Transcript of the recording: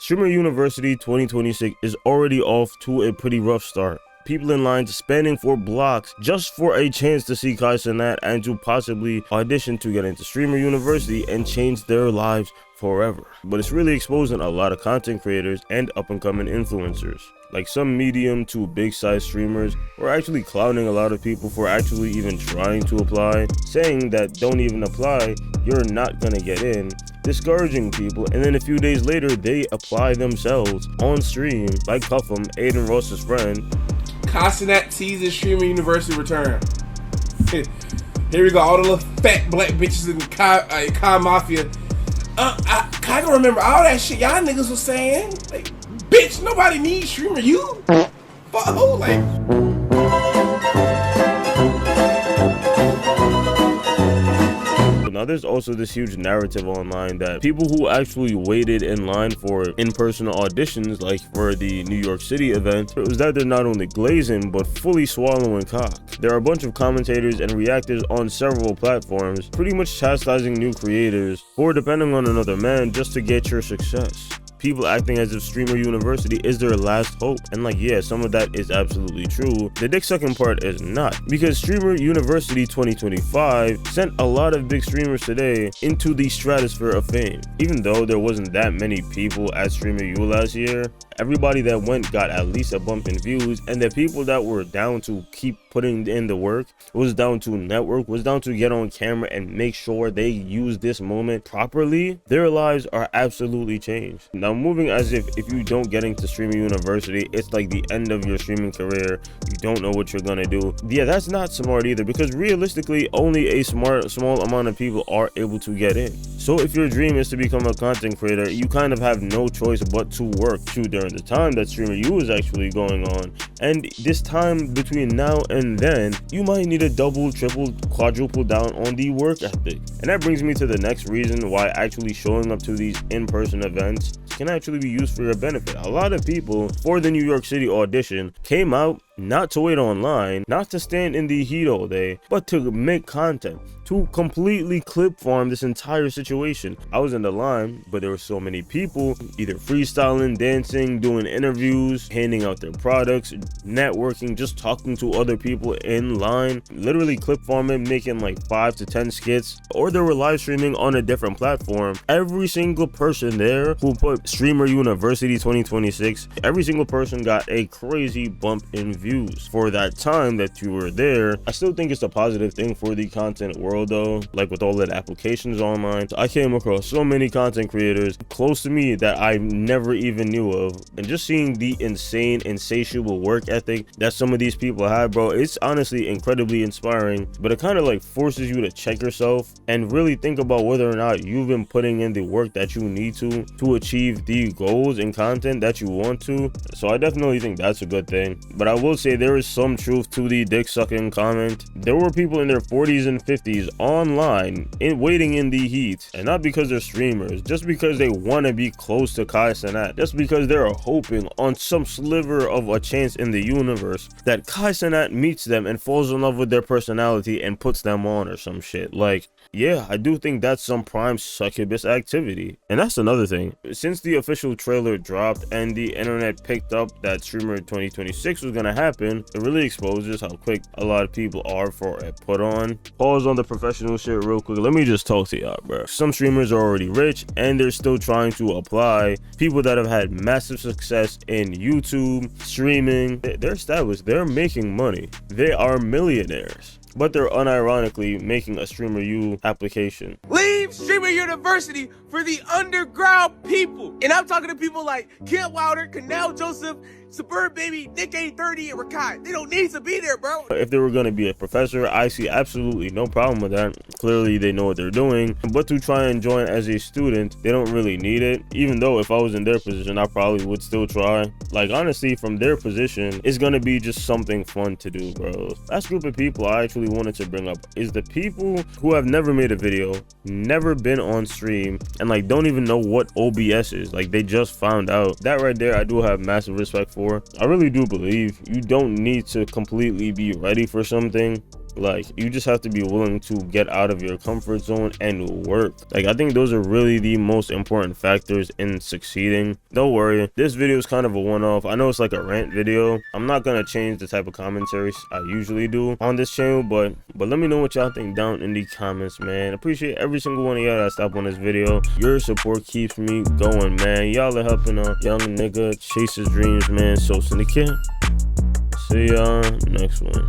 Streamer University 2026 is already off to a pretty rough start. People in line spanning for blocks just for a chance to see Kai Cenat and to possibly audition to get into Streamer University and change their lives forever. But it's really exposing a lot of content creators and up-and-coming influencers. Like some medium to big size streamers were actually clowning a lot of people for actually even trying to apply, saying that don't even apply, you're not gonna get in, discouraging people, and then a few days later they apply themselves on stream, like Cuff'em, Aiden Ross's friend. Kai Cenat teases Streamer University return. Here we go, all the little fat black bitches in Kai Mafia. I can remember all that shit y'all niggas was saying. Like, bitch, nobody needs Streamer U. Fuck, who, like... Now there's also this huge narrative online that people who actually waited in line for in-person auditions, like for the New York City event, it was that they're not only glazing but fully swallowing cock. There are a bunch of commentators and reactors on several platforms pretty much chastising new creators for depending on another man just to get your success. People acting as if Streamer University is their last hope, and like, yeah, some of that is absolutely true. The dick sucking part is not, because Streamer University 2025 sent a lot of big streamers today into the stratosphere of fame. Even though there wasn't that many people at Streamer U last year, everybody that went got at least a bump in views, and the people that were down to keep putting in the work, was down to network, was down to get on camera and make sure they use this moment properly, their lives are absolutely changed. Now, moving as if you don't get into Streamer University, it's like the end of your streaming career, you don't know what you're gonna do. Yeah, that's not smart either, because realistically, only a small amount of people are able to get in. So if your dream is to become a content creator, you kind of have no choice but to work during the time that Streamer U is actually going on. And this time between now and then, you might need to double, triple, quadruple down on the work ethic. And that brings me to the next reason why actually showing up to these in-person events can actually be used for your benefit. A lot of people for the New York City audition came out not to wait online, not to stand in the heat all day, but to make content, to completely clip farm this entire situation. I was in the line, but there were so many people either freestyling, dancing, doing interviews, handing out their products, networking, just talking to other people in line, literally clip farming, making like 5 to 10 skits, or they were live streaming on a different platform. Every single person there who put Streamer University 2026, every single person got a crazy bump in views for that time that you were there. I still think it's a positive thing for the content world though, like with all the applications online. I came across so many content creators close to me that I never even knew of, and just seeing the insane, insatiable work ethic that some of these people have, bro, it's honestly incredibly inspiring. But it kind of like forces you to check yourself and really think about whether or not you've been putting in the work that you need to achieve the goals and content that you want to. So I definitely think that's a good thing. But I will say there is some truth to the dick sucking comment. There were people in their 40s and 50s online waiting in the heat, and not because they're streamers, just because they want to be close to Kai Cenat, just because they're hoping on some sliver of a chance in the universe that Kai Cenat meets them and falls in love with their personality and puts them on or some shit. Like, yeah, I do think that's some prime succubus activity. And that's another thing. Since the official trailer dropped and the internet picked up that Streamer 2026 was gonna happen, it really exposes how quick a lot of people are for a put on. Pause on the professional shit real quick. Let me just talk to y'all, bro. Some streamers are already rich and they're still trying to apply. People that have had massive success in YouTube, streaming, they're established. They're making money. They are millionaires, but they're unironically making a Streamer U application. Leave Streamer University for the underground people. And I'm talking to people like Kim Wilder, Canal Joseph, Suburb Baby, Nick A30, and Rakai. They don't need to be there, bro. If they were going to be a professor, I see absolutely no problem with that. Clearly, they know what they're doing. But to try and join as a student, they don't really need it. Even though if I was in their position, I probably would still try. Like, honestly, from their position, it's going to be just something fun to do, bro. Last group of people I actually wanted to bring up is the people who have never made a video, never been on stream, and like don't even know what OBS is. Like, they just found out. That right there, I do have massive respect for. I really do believe you don't need to completely be ready for something Like, you just have to be willing to get out of your comfort zone and work. Like, I think those are really the most important factors in succeeding. Don't worry, this video is kind of a one-off. I know it's like a rant video. I'm not gonna change the type of commentaries I usually do on this channel, but let me know what y'all think down in the comments, man. Appreciate every single one of y'all that stopped on this video. Your support keeps me going, man. Y'all are helping a young nigga chase his dreams, man. So Syndicate, see y'all next one.